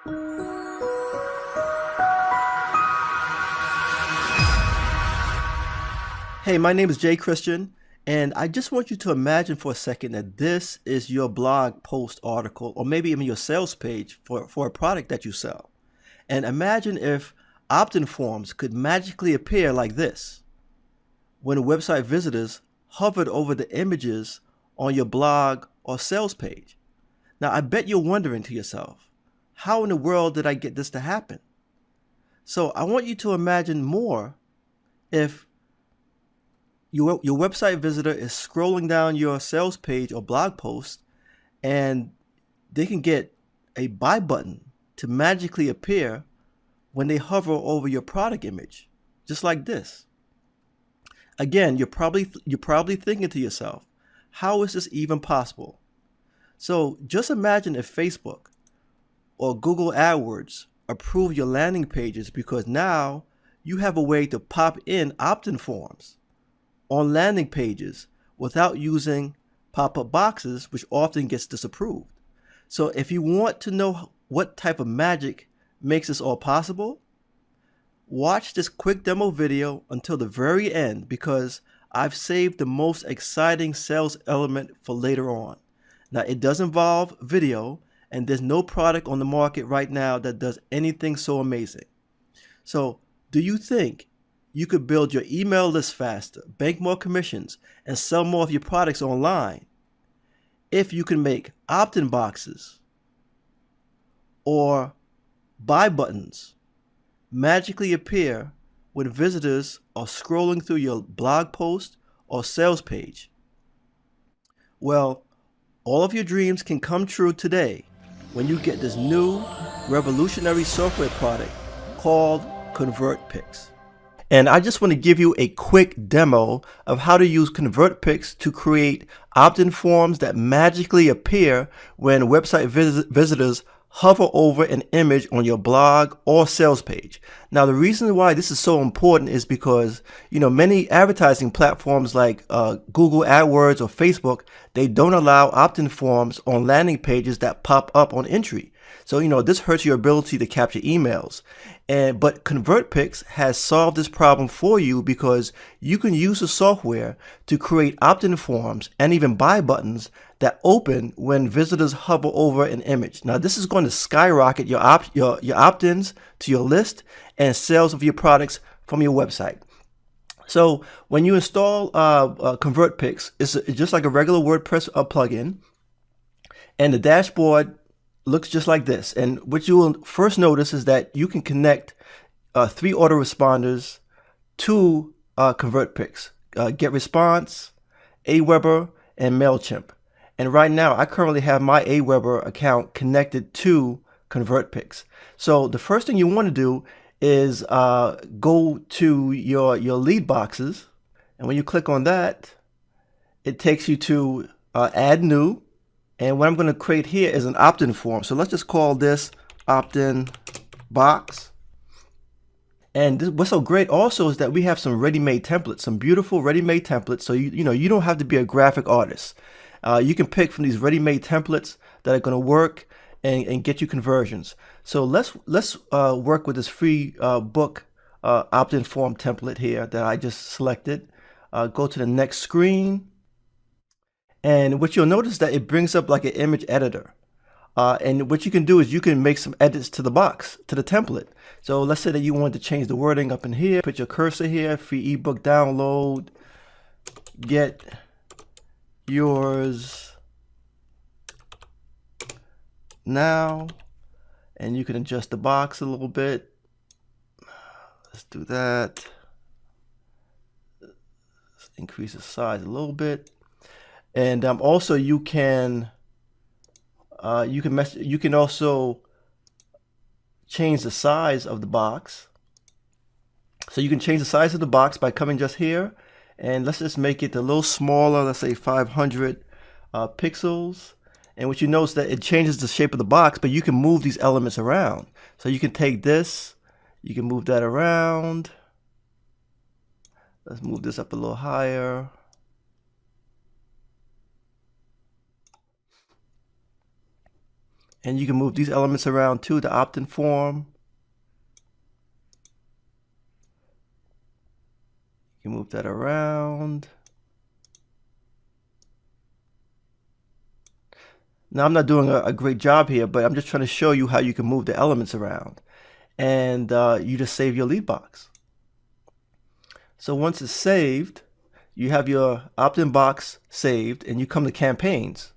Hey, my name is Jay Christian, and I just want you to imagine for a second that this is your blog post article, or maybe even your sales page for a product that you sell. And imagine if opt-in forms could magically appear like this when website visitors hovered over the images on your blog or sales page. Now, I bet you're wondering to yourself, how in the world did I get this to happen? So I want you to imagine more if your website visitor is scrolling down your sales page or blog post, and they can get a buy button to magically appear when they hover over your product image, just like this. Again, you're probably thinking to yourself, how is this even possible? So just imagine if Facebook or Google AdWords approve your landing pages, because now you have a way to pop in opt-in forms on landing pages without using pop-up boxes, which often gets disapproved. So if you want to know what type of magic makes this all possible, watch this quick demo video until the very end, because I've saved the most exciting sales element for later on. Now, it does involve video, and there's no product on the market right now that does anything so amazing. So do you think you could build your email list faster, bank more commissions, and sell more of your products online if you can make opt-in boxes or buy buttons magically appear when visitors are scrolling through your blog post or sales page? Well, all of your dreams can come true today when you get this new revolutionary software product called ConvertPix. And I just want to give you a quick demo of how to use ConvertPix to create opt-in forms that magically appear when website visitors hover over an image on your blog or sales page. Now, the reason why this is so important is because, many advertising platforms like Google AdWords or Facebook, they don't allow opt-in forms on landing pages that pop up on entry. So, this hurts your ability to capture emails. But ConvertPix has solved this problem for you, because you can use the software to create opt-in forms and even buy buttons that open when visitors hover over an image. Now, this is going to skyrocket your opt-ins to your list and sales of your products from your website. So when you install ConvertPix, it's just like a regular WordPress plugin, and the dashboard looks just like this. And what you will first notice is that you can connect 3 autoresponders to ConvertPix: GetResponse, Aweber, and MailChimp. And right now, I currently have my Aweber account connected to ConvertPix. So the first thing you want to do is go to your lead boxes, and when you click on that, it takes you to Add New. And what I'm going to create here is an opt-in form. So let's just call this opt-in box. And what's so great also is that we have some ready-made templates, some beautiful ready-made templates. So you don't have to be a graphic artist. You can pick from these ready-made templates that are going to work and get you conversions. So let's work with this free book opt-in form template here that I just selected. Go to the next screen. And what you'll notice is that it brings up like an image editor. And what you can do is you can make some edits to the box, to the template. So let's say that you wanted to change the wording up in here. Put your cursor here, free ebook download, get yours now. And you can adjust the box a little bit. Let's do that. Let's increase the size a little bit. And also you can also change the size of the box. So you can change the size of the box by coming just here, and let's just make it a little smaller. Let's say 500 pixels. And what you notice that it changes the shape of the box, but you can move these elements around. So you can take this, you can move that around. Let's move this up a little higher. And you can move these elements around too, the opt-in form. You can move that around. Now I'm not doing a great job here, but I'm just trying to show you how you can move the elements around. And you just save your lead box. So once it's saved, you have your opt-in box saved, and you come to campaigns.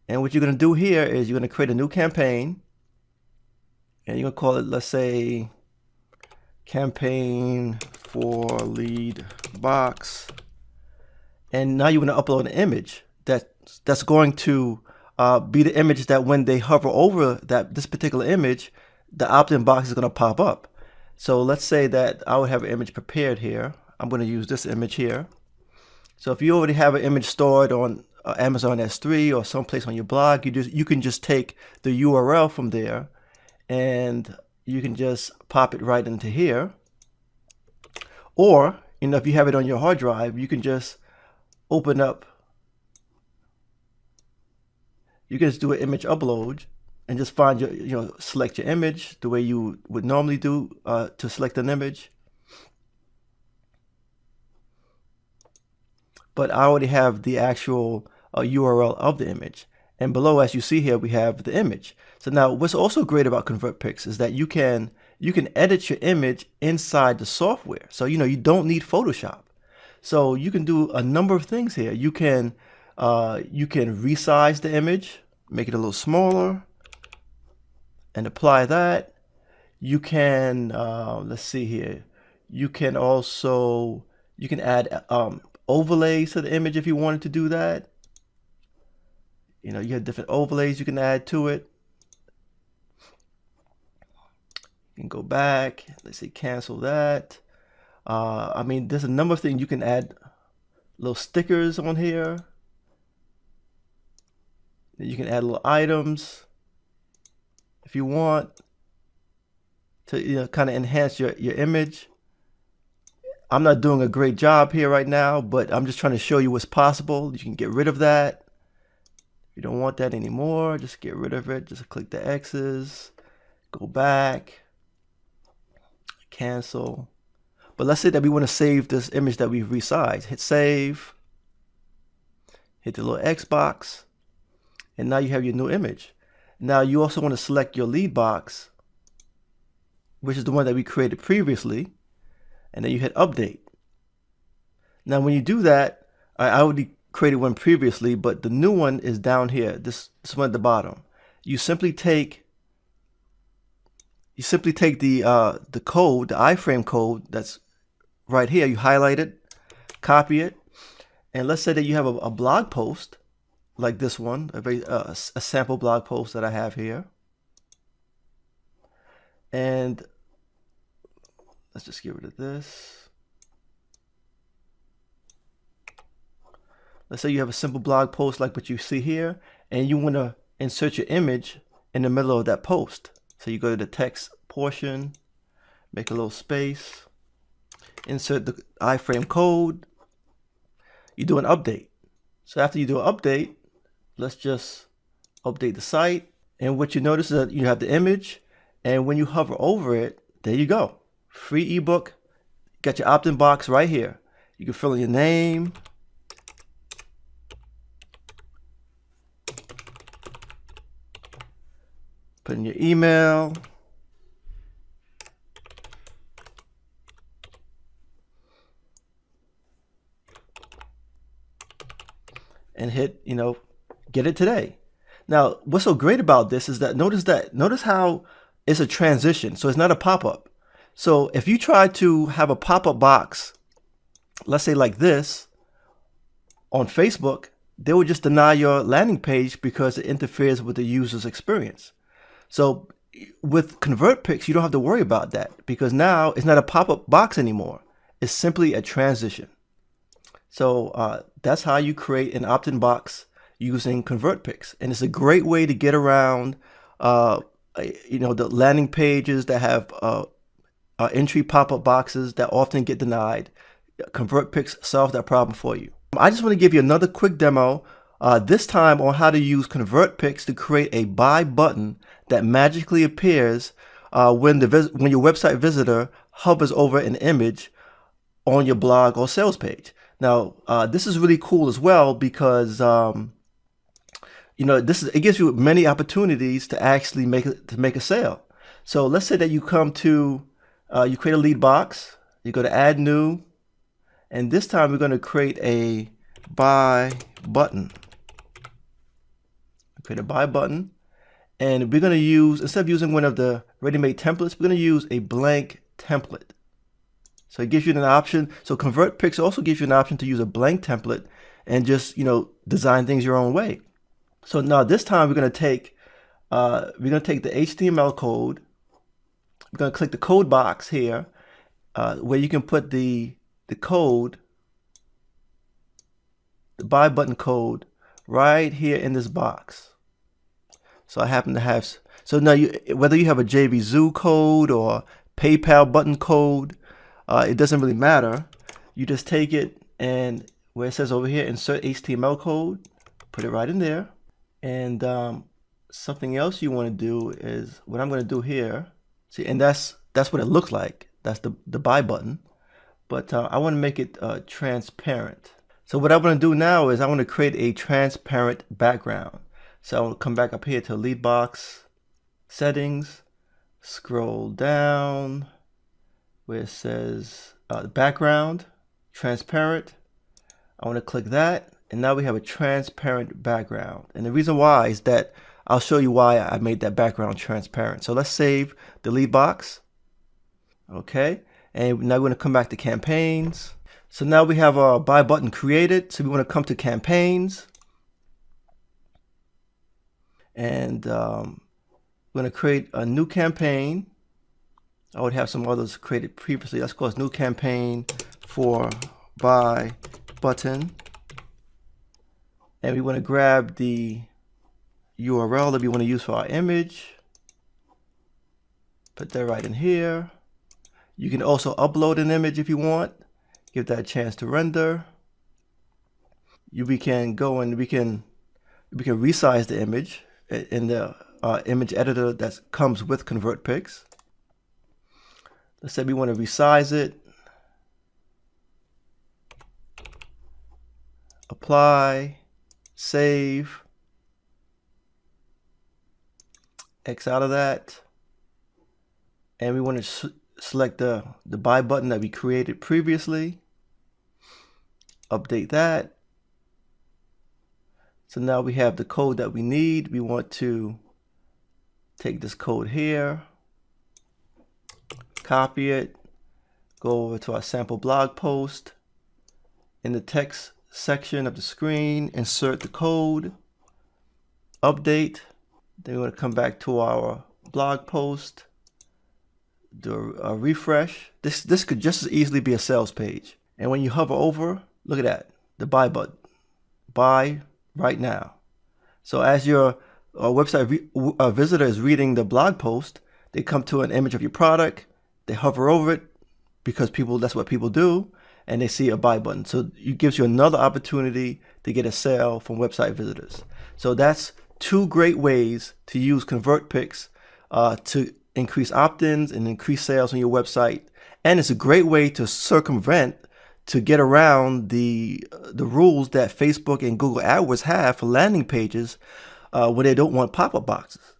And what you're going to do here is you're going to create a new campaign, and you're going to call it, let's say, campaign for lead box. And now you're going to upload an image that's going to be the image that when they hover over this particular image, the opt-in box is going to pop up. So let's say that I would have an image prepared here. I'm going to use this image here. So if you already have an image stored on Amazon S3 or someplace on your blog, you can just take the URL from there, and you can just pop it right into here. Or, if you have it on your hard drive, you can just open up. You can just do an image upload and just find select your image the way you would normally do to select an image. But I already have the actual URL of the image. And below, as you see here, we have the image. So now what's also great about ConvertPix is that you can edit your image inside the software. So, you don't need Photoshop. So you can do a number of things here. You can resize the image, make it a little smaller, and apply that. You can, let's see here. You can add overlays to the image if you wanted to do that. You have different overlays you can add to it. You can go back. Let's see, cancel that. I mean, there's a number of things you can add. Little stickers on here. You can add little items if you want to kind of enhance your image. I'm not doing a great job here right now, but I'm just trying to show you what's possible. You can get rid of that. If you don't want that anymore, just get rid of it. Just click the X's, go back, cancel. But let's say that we want to save this image that we've resized. Hit save, hit the little X box, and now you have your new image. Now you also want to select your lead box, which is the one that we created previously, and then you hit update. Now when you do that, I already created one previously, but the new one is down here, this one at the bottom. You simply take the code, the iframe code that's right here, you highlight it, copy it, and let's say that you have a blog post like this one, a sample blog post that I have here. And let's just get rid of this. Let's say you have a simple blog post like what you see here, and you want to insert your image in the middle of that post. So you go to the text portion, make a little space, insert the iframe code, you do an update. So after you do an update, let's just update the site. And what you notice is that you have the image, and when you hover over it, there you go. Free ebook. Got your opt-in box right here. You can fill in your name, put in your email, and hit, get it today. Now, what's so great about this is that notice how it's a transition. So it's not a pop-up. So if you try to have a pop-up box, let's say like this, on Facebook, they would just deny your landing page because it interferes with the user's experience. So with ConvertPix, you don't have to worry about that because now it's not a pop-up box anymore. It's simply a transition. So that's how you create an opt-in box using ConvertPix. And it's a great way to get around the landing pages that have entry pop-up boxes that often get denied. ConvertPix solves that problem for you. I just want to give you another quick demo This time on how to use ConvertPix to create a buy button that magically appears when your website visitor hovers over an image on your blog or sales page. Now, this is really cool as well because it gives you many opportunities to actually make a sale. So let's say that you come to you create a lead box, you go to add new, and this time we're going to create a buy button. Create a buy button, and we're going to use, instead of using one of the ready-made templates, we're going to use a blank template. So it gives you an option. So ConvertPix also gives you an option to use a blank template and just, design things your own way. So now this time we're going to take the HTML code. We're going to click the code box here, where you can put the code, the buy button code, right here in this box. So I happen to have, so now whether you have a JVZoo code or PayPal button code, it doesn't really matter. You just take it, and where it says over here, insert HTML code, put it right in there. And something else you want to do is, what I'm going to do here, see, and that's what it looks like. That's the buy button. But I want to make it transparent. So what I want to do now is I want to create a transparent background. So I want to come back up here to lead box settings, scroll down where it says background, transparent. I want to click that, and now we have a transparent background. And the reason why is that I'll show you why I made that background transparent. So let's save the lead box. Okay, and now we're going to come back to campaigns. So now we have our buy button created. So we want to come to campaigns, and we're going to create a new campaign. I would have some others created previously. Let's call this new campaign for buy button. And we want to grab the URL that we want to use for our image. Put that right in here. You can also upload an image if you want. Give that a chance to render. We can go and we can resize the image in the image editor that comes with ConvertPix. Let's say we want to resize it. Apply, save, X out of that. And we want to select the buy button that we created previously. Update that. So now we have the code that we need. We want to take this code here, copy it, go over to our sample blog post. In the text section of the screen, insert the code, update. Then we want to come back to our blog post, do a refresh. This could just as easily be a sales page. And when you hover over, look at that, the buy button, buy right now. So as your website visitor is reading the blog post, they come to an image of your product, they hover over it because that's what people do, and they see a buy button. So it gives you another opportunity to get a sale from website visitors. So that's two great ways to use ConvertPix to increase opt-ins and increase sales on your website. And it's a great way to circumvent, to get around the rules that Facebook and Google AdWords have for landing pages when they don't want pop-up boxes.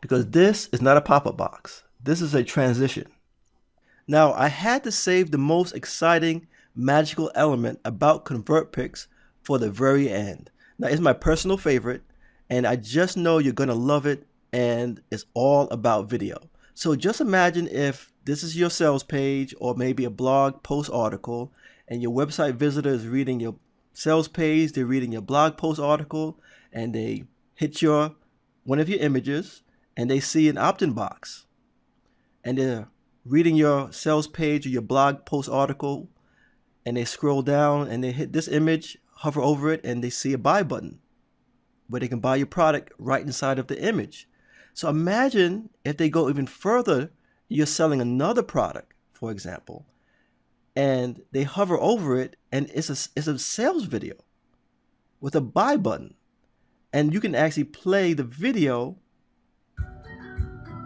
Because this is not a pop-up box. This is a transition. Now, I had to save the most exciting magical element about ConvertPix for the very end. Now, it's my personal favorite, and I just know you're going to love it, and it's all about video. So just imagine if this is your sales page or maybe a blog post article, and your website visitor is reading your sales page, they're reading your blog post article, and they hit one of your images, and they see an opt-in box, and they're reading your sales page or your blog post article, and they scroll down and they hit this image, hover over it, and they see a buy button where they can buy your product right inside of the image. So imagine if they go even further, you're selling another product, for example, and they hover over it, and it's a sales video. with a buy button. And you can actually play the video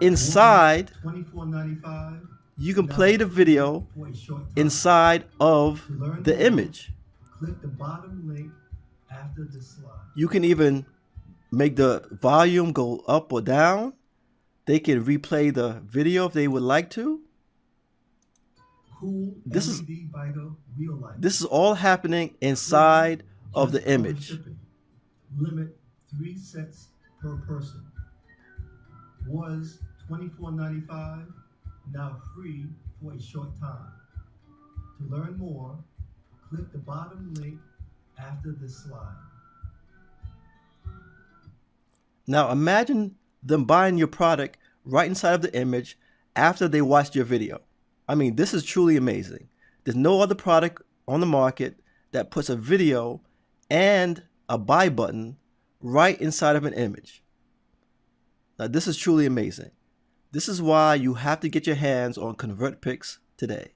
inside. $24.95. You can play the video inside of the image. Click the bottom link after the slide. You can even make the volume go up or down. They can replay the video if they would like to. Cool This LED Vigo real life. This is all happening inside of the image. Shipping. Limit 3 sets per person. Was $24.95, now free for a short time. To learn more, click the bottom link after this slide. Now imagine them buying your product right inside of the image after they watched your video. I mean, this is truly amazing. There's no other product on the market that puts a video and a buy button right inside of an image. Now, this is truly amazing. This is why you have to get your hands on ConvertPix today.